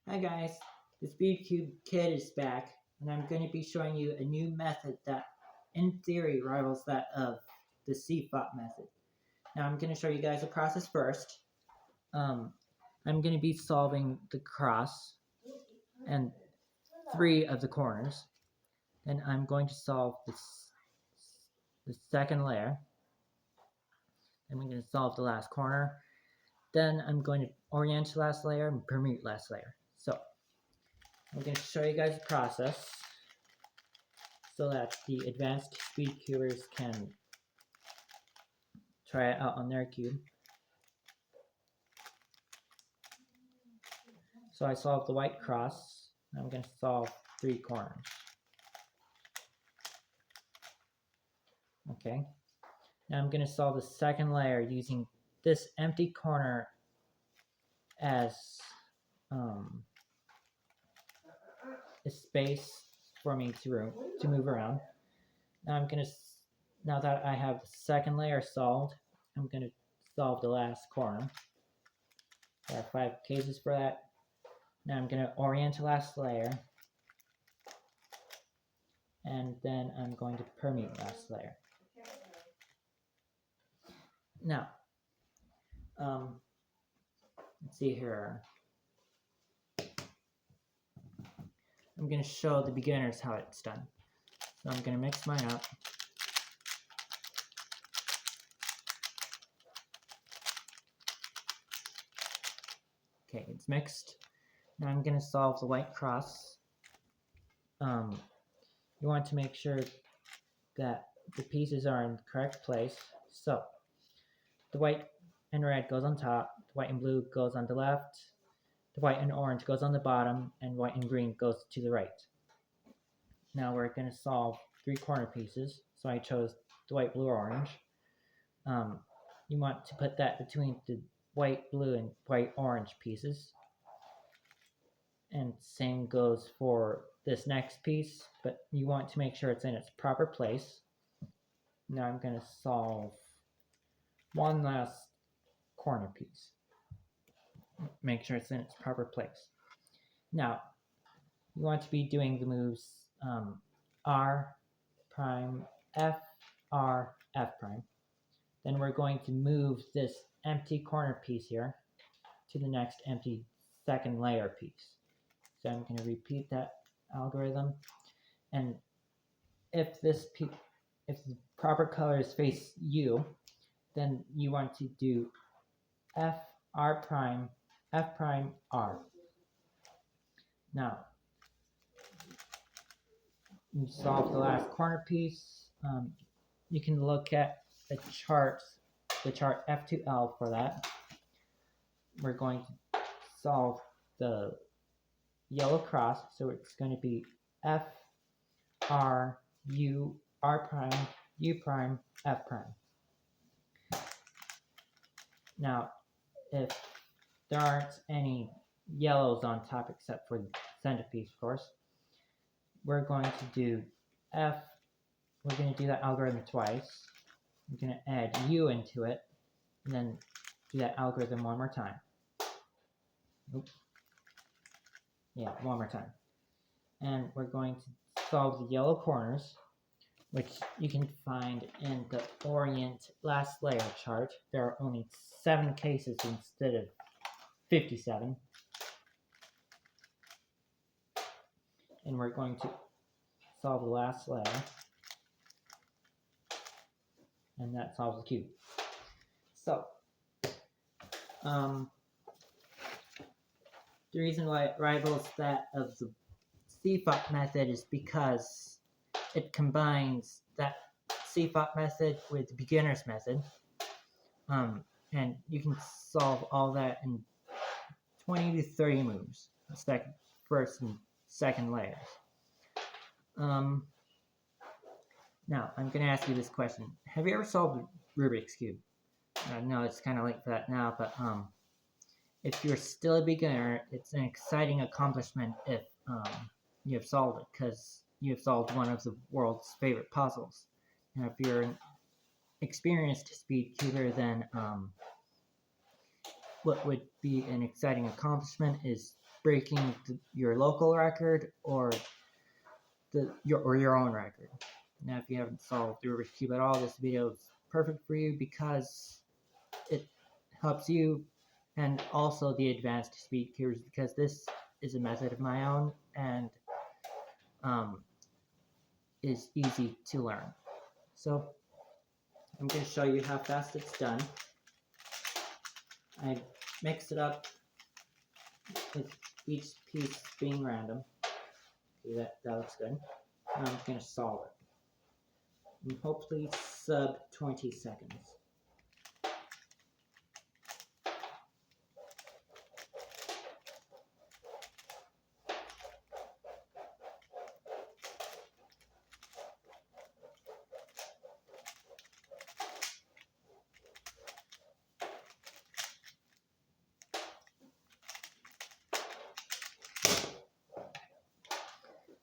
Hi guys, the SpeedCube Kid is back, and I'm going to be showing you a new method that, in theory, rivals that of the Cfop method. Now I'm going to show you guys the process first. I'm going to be solving the cross and 3 of the corners. Then I'm going to solve the second layer. Then I'm going to solve the last corner. Then I'm going to orient the last layer and permute last layer. So I'm going to show you guys the process so that the advanced speed cubers can try it out on their cube. So I solved the white cross. I'm going to solve 3 corners. Okay. Now I'm going to solve the second layer using this empty corner as a space for me to move around. Now that I have the second layer solved, I'm going to solve the last corner. There are 5 cases for that. Now I'm going to orient the last layer, and then I'm going to permute last layer. Now, let's see here. I'm going to show the beginners how it's done. So I'm going to mix mine up. Okay, it's mixed. Now I'm going to solve the white cross. You want to make sure that the pieces are in the correct place. So the white and red goes on top, the white and blue goes on the left, the white and orange goes on the bottom, and white and green goes to the right. Now we're going to solve 3 corner pieces. So I chose the white, blue, orange. You want to put that between the white, blue, and white, orange pieces. And same goes for this next piece, but you want to make sure it's in its proper place. Now I'm going to solve one last corner piece. Make sure it's in its proper place. Now, you want to be doing the moves R prime, F, R, F prime. Then we're going to move this empty corner piece here to the next empty second layer piece. So I'm going to repeat that algorithm. And if the proper colors face U, then you want to do F, R prime, F prime, R. Now, you solve the last corner piece. You can look at the chart F2L for that. We're going to solve the yellow cross, so it's going to be F, R, U, R prime, U prime, F prime. Now, if there aren't any yellows on top except for the centerpiece, of course, we're going to do F. We're going to do that algorithm twice. We're going to add U into it, and then do that algorithm one more time. Oops. Yeah, one more time. And we're going to solve the yellow corners, which you can find in the orient last layer chart. There are only 7 cases instead of 57. And we're going to solve the last layer. And that solves the cube. So, the reason why it rivals that of the Cfop method is because it combines that Cfop method with the beginner's method. And you can solve all that in 20 to 30 moves, first and second layers. Now, I'm going to ask you this question. Have you ever solved Rubik's Cube? I know it's kind of late for that now, but if you're still a beginner, it's an exciting accomplishment if you have solved it, because you have solved one of the world's favorite puzzles. Now, if you're an experienced speedcuber, then what would be an exciting accomplishment is breaking your local record or your own record. Now, if you haven't solved the Rubik's Cube at all, this video is perfect for you because it helps you, and also the advanced speed cubers, because this is a method of my own and is easy to learn. So I'm going to show you how fast it's done. I mixed it up with each piece being random. Okay, that looks good. Now I'm going to solve it. And hopefully sub 20 seconds.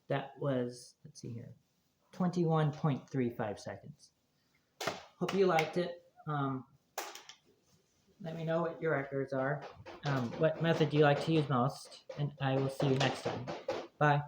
That was, let's see here, 21.35 seconds. Hope you liked it. Let me know what your records are. What method do you like to use most? And I will see you next time. Bye.